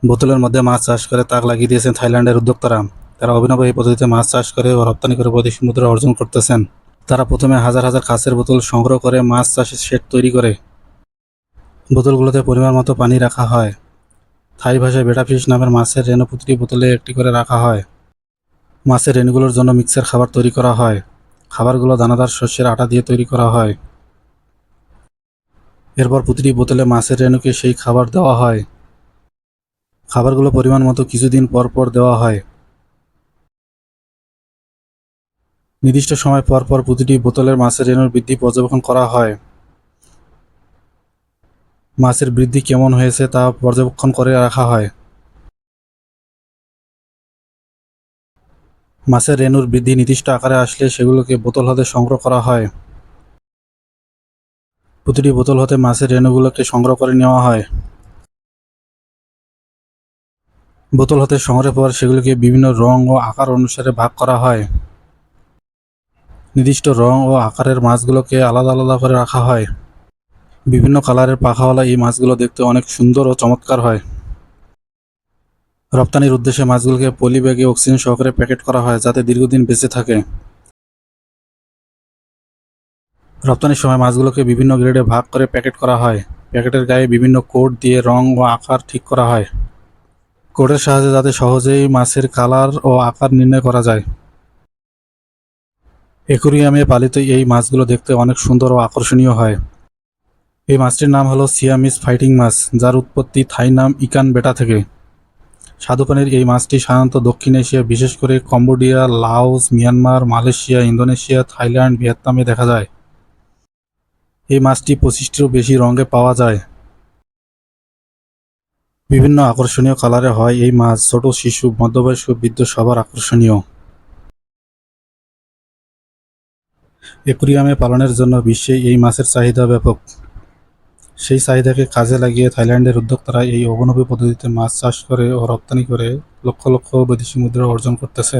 বোতলের মধ্যে মাছ চাষ করে তাক লাগিয়ে দিয়েছেন থাইল্যান্ডের উদ্যোক্তারা। তারা অভিনব এই পদ্ধতিতে মাছ চাষ করে ও রপ্তানি করে বৈদেশিক মুদ্রা অর্জন করতেছেন। তারা প্রথমে হাজার হাজার কাঁচের বোতল সংগ্রহ করে মাছ চাষের শেড তৈরি করে। বোতলগুলোতে পরিমাণ মতো পানি রাখা হয়। থাই ভাষায় বেটা ফিশ নামের মাছের রেণু প্রতিটি বোতলে একটি করে রাখা হয়। মাছের রেণুগুলোর জন্য মিক্সার খাবার তৈরি করা হয়। খাবারগুলো দানাদার শস্যের আটা দিয়ে তৈরি করা হয়। এরপর প্রতিটি বোতলে মাছের রেণুকে সেই খাবার দেওয়া হয়। খাবারগুলো পরিমাণ মতো কিছুদিন পর পর দেওয়া হয়। নির্দিষ্ট সময় পর পর প্রতিটি বোতলের মাছের রেণুর বৃদ্ধি পর্যবেক্ষণ করা হয়। মাছের বৃদ্ধি কেমন হয়েছে তা পর্যবেক্ষণ করে রাখা হয়। মাছের রেণুর বৃদ্ধি নির্দিষ্ট আকারে আসলে সেগুলোকে বোতল হতে সংগ্রহ করা হয়। প্রতিটি বোতল হতে মাছের রেণুগুলোকে সংগ্রহ করে নেওয়া হয়। বোতল হতে সংগ্রহের পর সেগুলোকে বিভিন্ন রং ও আকার অনুসারে ভাগ করা হয়। নির্দিষ্ট রং ও আকারের মাছগুলোকে আলাদা আলাদা করে রাখা হয়। বিভিন্ন কালারের পাখাওয়ালা এই মাছগুলো দেখতে অনেক সুন্দর ও চমৎকার হয়। রপ্তানির উদ্দেশ্যে মাছগুলোকে পলি ব্যাগে অক্সিজেন সহকারে প্যাকেট করা হয় যাতে দীর্ঘদিন বেঁচে থাকে। রপ্তানির সময় মাছগুলোকে বিভিন্ন গ্রেডে ভাগ করে প্যাকেট করা হয়। প্যাকেটের গায়ে বিভিন্ন কোড দিয়ে রং ও আকার ঠিক করা হয়। কোডের সাহায্যে যাতে সহজেই মাছের কালার ও আকার নির্ণয় করা যায়। অ্যাকুরিয়ামে পালিত এই মাছগুলো দেখতে অনেক সুন্দর ও আকর্ষণীয় হয়। এই মাছটির নাম হলো সিয়ামিস ফাইটিং মাছ, যার উৎপত্তি থাই নাম ইকান বেটা থেকে। স্বাদুপানির এই মাছটি সাধারণত দক্ষিণ এশিয়া, বিশেষ করে Cambodia, Laos, Myanmar, Malaysia, Indonesia, Thailand, ভিয়েতনামে দেখা যায়। এই মাছটি 25টিরও বেশি রঙে পাওয়া যায়। বিভিন্ন আকর্ষণীয় কালারে হয় এই মাছ। ছোট, শিশু, মধ্যবয়স্ক, বৃদ্ধ সবার আকর্ষণীয়। অ্যাকুরিয়ামে পালনের জন্য বিশ্বে এই মাছের চাহিদা ব্যাপক। সেই চাহিদাকে কাজে লাগিয়ে থাইল্যান্ডের উদ্যোক্তারা এই অভিনব পদ্ধতিতে মাছ চাষ করে ও রপ্তানি করে লক্ষ লক্ষ বৈদেশিক মুদ্রা অর্জন করতেছে।